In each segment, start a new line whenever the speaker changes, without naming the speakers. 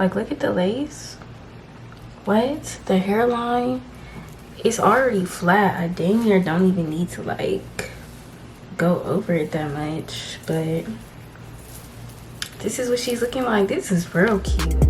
Like, look at the lace. What? The hairline? It's already flat. I dang near don't even need to like go over it that much. But this is what she's looking like. This is real cute.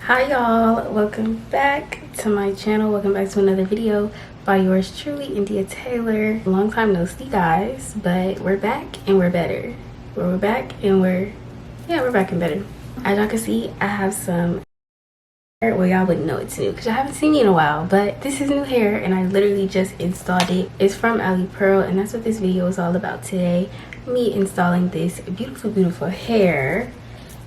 Hi y'all, welcome back to my channel. Welcome back to another video by yours truly, India Taylor. Long time no see, guys, but we're back and we're better. We're back and we're back and better. As y'all can see, I have some hair. Well, y'all wouldn't know it's new because I haven't seen me in a while, but this is new hair and I literally just installed it. It's from Alipearl and that's what this video is all about today. Me installing this beautiful hair.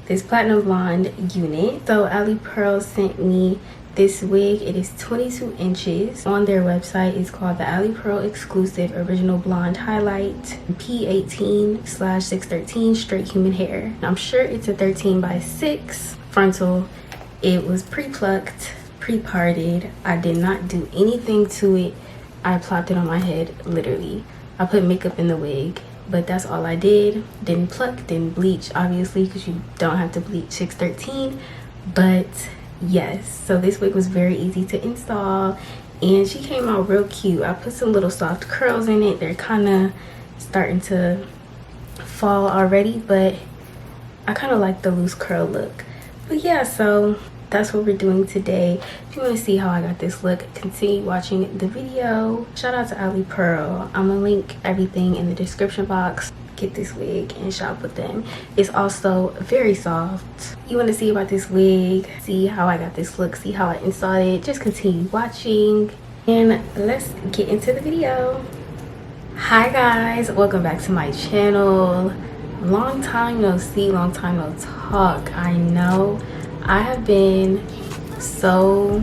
This platinum blonde unit. So Alipearl sent me this wig. It is 22 inches. On their website, it's called the Alipearl Exclusive Original Blonde Highlight P18/613 Straight Human Hair. I'm sure it's a 13 by 6 frontal. It was pre-plucked, pre-parted. I did not do anything to it. I plopped it on my head, literally. I put makeup in the wig, but that's all I did. Didn't pluck, didn't bleach, obviously, because you don't have to bleach 613. But yes, so this wig was very easy to install and she came out real cute. I put some little soft curls in it. They're kind of starting to fall already, but I kind of like the loose curl look. But yeah, so that's what we're doing today. If you want to see how I got this look, continue watching the video. Shout out to Alipearl. I'm gonna link everything in the description box. Get this wig and shop with them. It's also very soft. You want to see about this wig, see how I got this look, see how I installed it, just continue watching and let's get into the video. Hi guys, welcome back to my channel. Long time no see, long time no talk. I know I have been so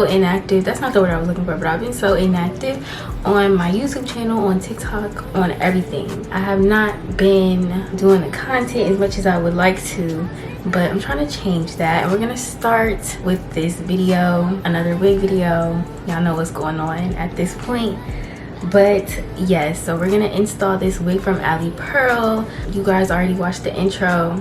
inactive. That's not the word I was looking for, but I've been so inactive on my YouTube channel, on TikTok, on everything. I have not been doing the content as much as I would like to, but I'm trying to change that. And we're gonna start with this video, another wig video. Y'all know what's going on at this point. But yes, so we're gonna install this wig from Alipearl. You guys already watched the intro.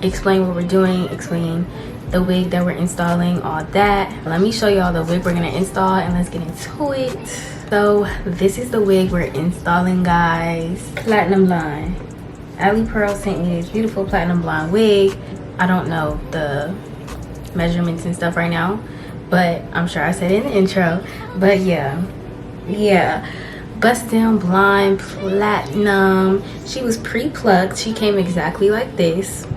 Explain what we're doing, explain the wig that we're installing, all that. Let me show y'all the wig we're gonna install and let's get into it. So this is the wig we're installing, guys. Platinum blonde. Alipearl sent me this beautiful platinum blonde wig. I don't know the measurements and stuff right now, but I'm sure I said it in the intro. But yeah, bust down blonde, platinum. She was pre-plucked. She came exactly like this.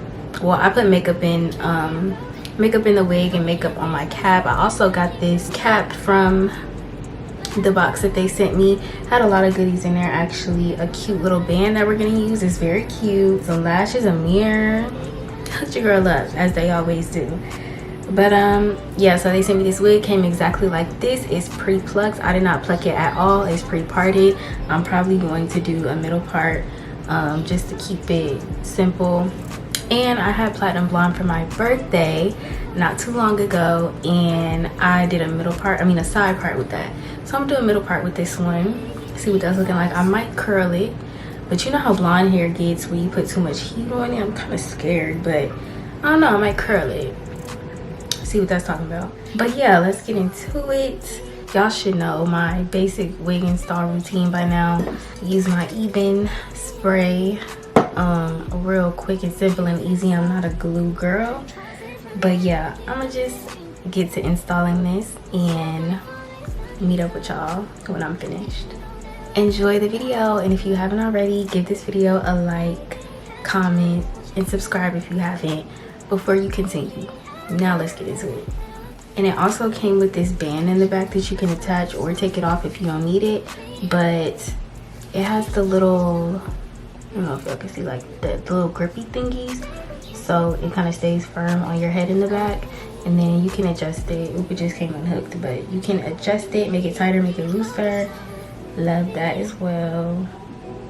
Well, I put makeup in the wig and makeup on my cap. I also got this cap from the box that they sent me. Had a lot of goodies in there, actually. A cute little band that we're gonna use. It's very cute. Some lashes, a mirror. Hooked your girl up, as they always do. But yeah, so they sent me this wig. Came exactly like this. It's pre-plucked. I did not pluck it at all. It's pre-parted. I'm probably going to do a middle part just to keep it simple. And I had platinum blonde for my birthday not too long ago, and I did a side part with that. So I'm doing a middle part with this one. See what that's looking like. I might curl it, but you know how blonde hair gets when you put too much heat on it. I'm kind of scared, but I don't know, I might curl it. See what that's talking about. But yeah, let's get into it. Y'all should know my basic wig install routine by now. Use my Even spray. Real quick and simple and easy. I'm not a glue girl, but yeah, I'm gonna just get to installing this and meet up with y'all when I'm finished. Enjoy the video, and if you haven't already, give this video a like, comment, and subscribe if you haven't before you continue. Now let's get into it. And it also came with this band in the back that you can attach or take it off if you don't need it, but it has the little, I don't know if y'all can see, like the little grippy thingies, so it kind of stays firm on your head in the back. And then you can adjust it. It just came unhooked, but you can adjust it, make it tighter, make it looser. Love that as well.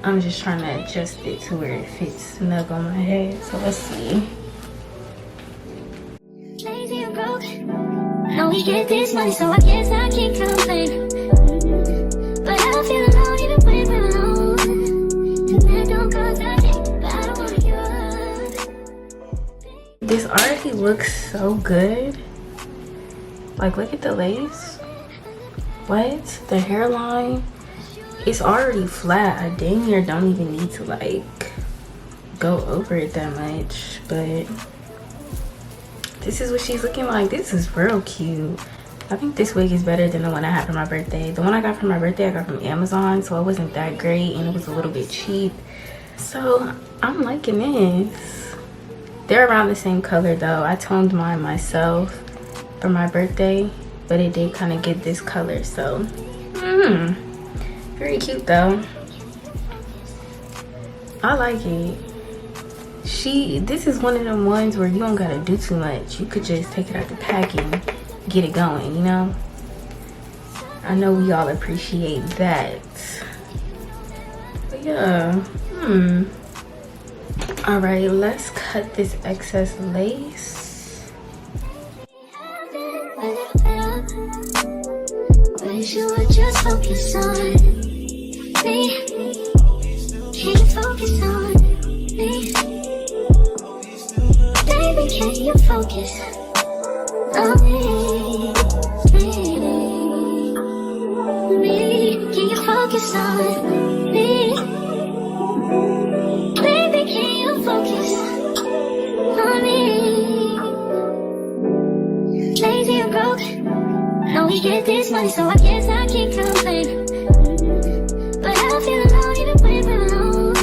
I'm just trying to adjust it to where it fits snug on my head. So let's see.
we get this money, so I guess I can't complain. But I don't feel alone even when we're alone. And that don't cause nothing, but I don't wanna give up.
This already looks so good. Like, look at the lace. What? The hairline. It's already flat. I dang near don't even need to like go over it that much. But this is what she's looking like. This is real cute. I think this wig is better than the one I had for my birthday. The one I got for my birthday I got from Amazon, so it wasn't that great and it was a little bit cheap. So I'm liking this. They're around the same color though. I toned mine myself for my birthday, but it did kind of get this color. So very cute though. I like it. This is one of them ones where you don't gotta do too much. You could just take it out the packaging, get it going, you know? I know we all appreciate that. But yeah, all right, let's cut this excess lace.
Wish you would just focus on me. Can you focus on me? Baby, can you focus on me? Can you focus on me? Baby, can you focus on me? Lazy and broke, know we get this money, so I guess I can't complain. But I don't feel alone even when we're alone.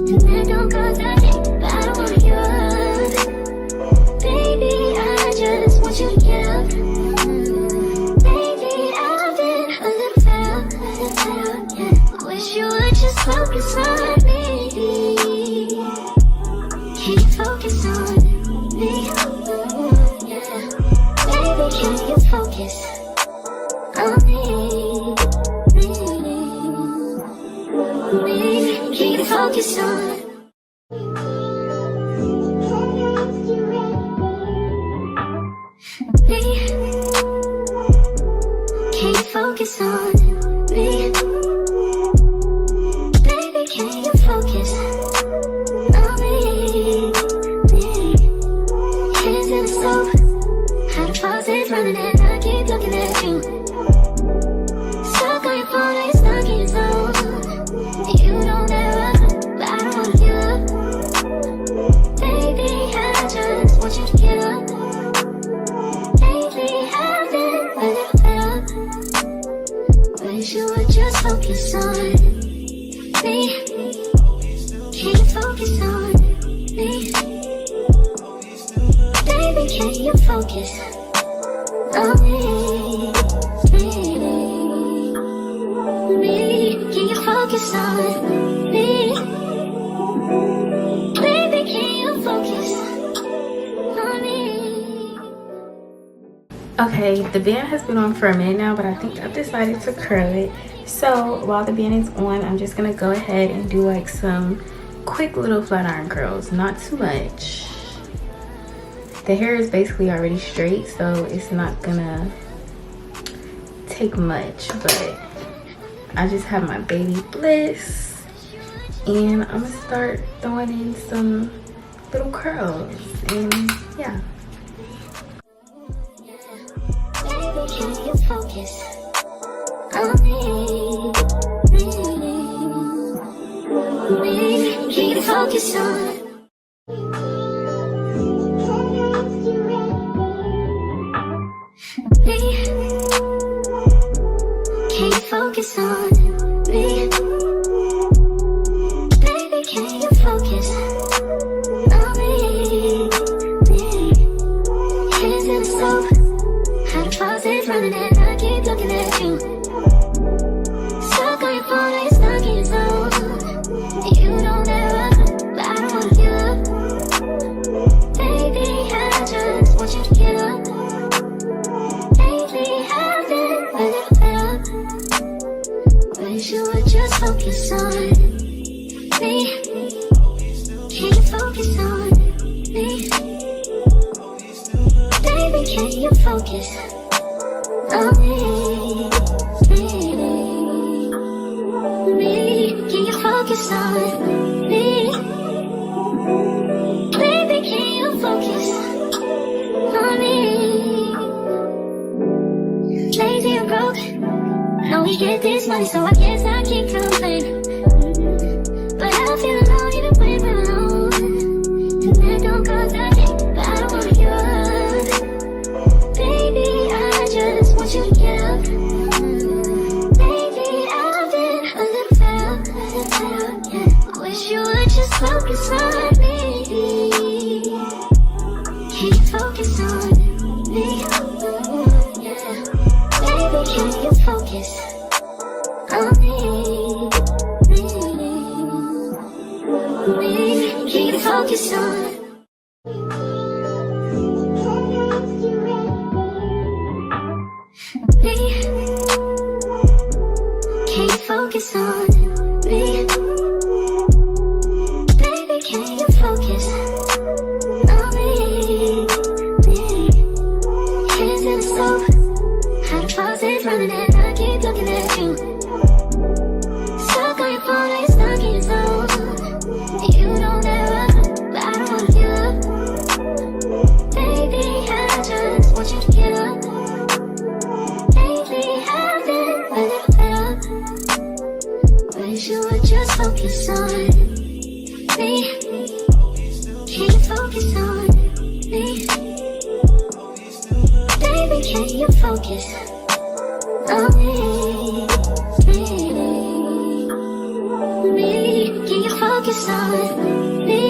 And that don't cause nothing, but I don't wanna give up. Baby, I just want you to get up. Baby, I've been a little fed up, yeah. Wish you would just focus on me. Can you focus on me? Yeah. Baby, can you focus on me? Can you focus on me? Can you focus on me? Baby, can you focus on me? Hands in the soap, how the faucet's running and I keep looking at you. Stuck on your phone, it's stuck in your zone. You don't ever, but I don't wanna give up. Baby, I just want you to get up. Lately, I've been a little fed up. Wish you would just focus on me. Can you focus on me? Baby, can you focus on me? Can you focus on me? Baby, can you focus on me?
Okay, the band has been on for a minute now, but I think I've decided to curl it. So while the band is on, I'm just gonna go ahead and do like some quick little flat iron curls, not too much. The hair is basically already straight, so it's not gonna take much, but I just have my baby bliss and I'm gonna start throwing in some little curls, and yeah.
Baby, can you focus on me? Can you focus on me? Can you focus on me? Baby, can you focus on me? Hands in the soap, how the faucet's running and I keep looking at you. Stuck on your phone, it's stuck in your zone. You don't ever, but I don't wanna give up. Baby, I just want you to get up. Lately, I've been a little fed up. Wish you would just focus on me. Can you focus on me? Baby, can you focus Oh, me, can you focus on me? Baby, can you focus on me? Lazy and broke, know we get this money, so I guess I can't complain. But I feel alone even when we're alone, and that don't cause nothing, but I don't wanna give up. Baby, I just want you to get up. Baby, I've been a little fed up, yeah. Wish you would just focus on me. Can you focus on me? Yeah. Baby, can you focus on me? Can you focus on me? Can you focus on me? Baby, can you focus on me? Hands in the stove, hot faucet running and I keep looking at you. Stuck on your phone, like you're stuck in your zone. You don't ever, but I don't wanna give up. Baby, I just want you to get up. Lately, I've been a little fed up. Wish you would just focus on me. Can you focus on me? Baby, can you focus on me? Can you focus on me?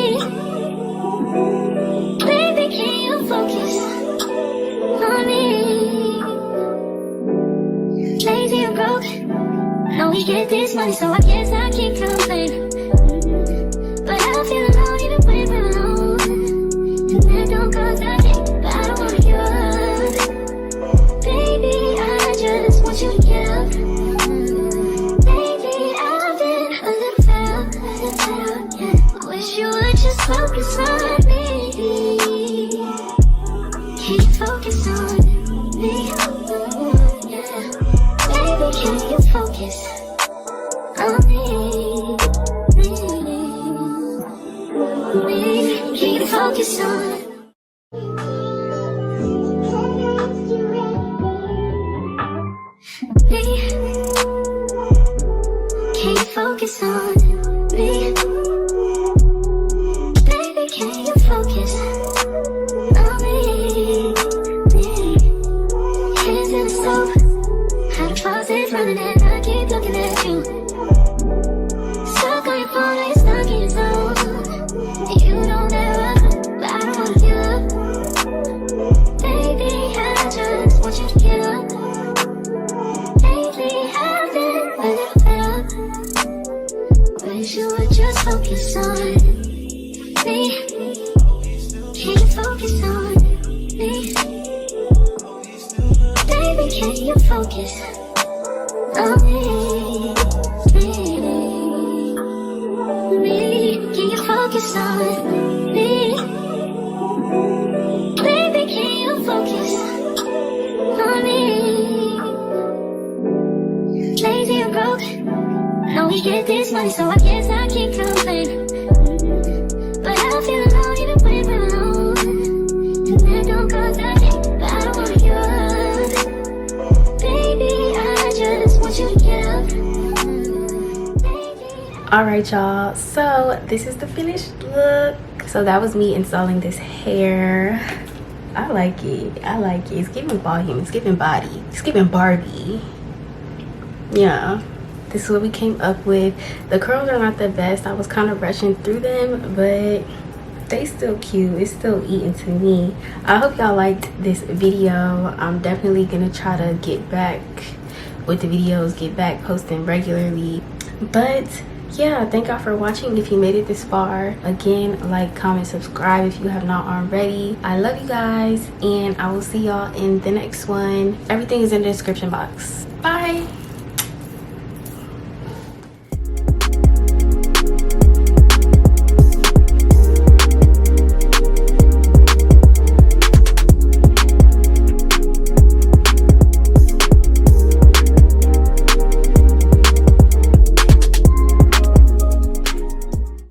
Baby, can you focus on me? Lazy and broke, know we get this money, so I guess I can't complain. But I feel alone even when we're alone, and that don't cause nothing, but I don't wanna give up. Baby, I just want you to get up. Baby, I've been a little fed up, yeah. Wish you would just focus on me. Can you focus on me? Yeah. Baby, can you focus on me? Can you focus on me? Can you focus on me? Baby, can you focus on me? Hands in the stove, hot faucet running and I keep looking at you. Stuck on your phone, like you're stuck in your zone. You don't ever, but I don't wanna give up. Baby, I just want you to get up. Lately, I've been a little fed up. Wish you would just focus on me. Can you focus on me? Baby, can you focus on me? Can you focus on me? Baby, can you focus on me? Lazy and broke, know we get this money, so I guess I can't complain. But I feel alone even when we're alone, and that don't cause nothing, but I don't wanna give up. Baby, I just want you to get up.
Alright y'all, so this is the finished look. So that was me installing this hair. I like it. It's giving volume, it's giving body, it's giving Barbie. Yeah, this is what we came up with. The curls are not the best. I was kind of rushing through them, but they still cute. It's still eating to me. I hope y'all liked this video. I'm definitely gonna try to get back with the videos, get back posting regularly. But yeah, thank y'all for watching. If you made it this far, again, like, comment, subscribe if you have not already. I love you guys, and I will see y'all in the next one. Everything is in the description box. Bye.